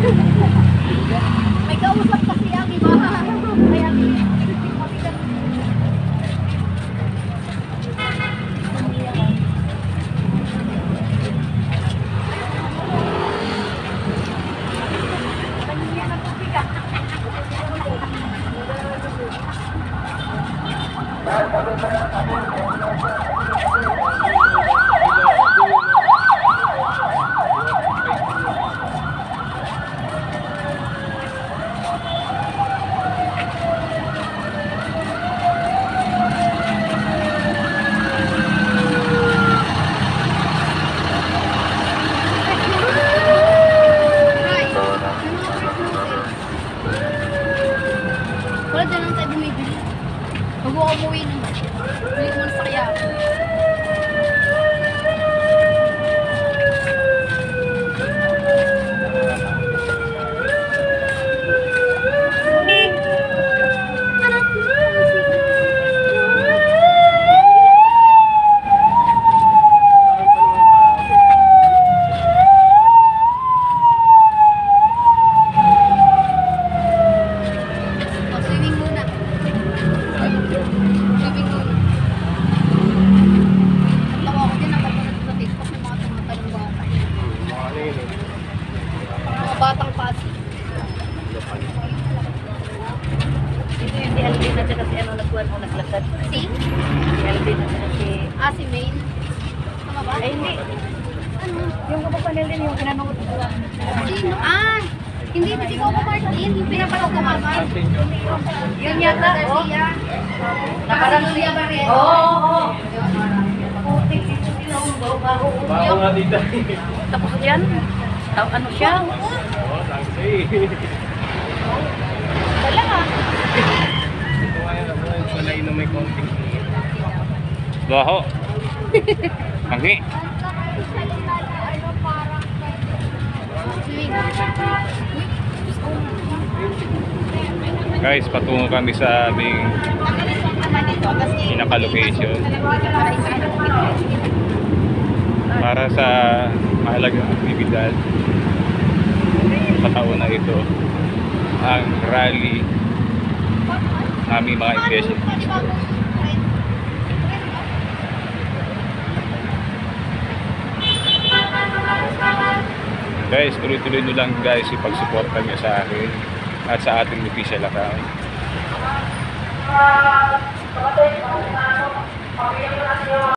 May kausap kasi ang iba. Kaya wala din lang tayo bumibili. Huwag mo umuwi naman. Bili mo na sa kaya. Batang pasi. Ito yung si Alvin at saka si ano nagkuhan mo naglakad. Si? Si Alvin at saka si... Si Maine. Tama ba? Ay hindi. Ano? Yung kapapanel din yung pinanood ko. Sino? Hindi si Coco Martin. Yung pinapanood ko mama. Yun yata. Garcia. Naparang Julia Barreto. Oo. Putik ito sila ang bago. Bago nga dito. Tapos yan. Ano siya? Oo, taxi. Wala ka. Ito nga yun, wala na may konting. Baho. Mangki. Guys, patungo kami sa aming pinaka-location para sa mahalagang aktibidad sa taon na ito, ang rally aming mga iglesia. Guys, tuloy-tuloy nyo lang guys ipag-suporta nyo sa akin at sa ating official account.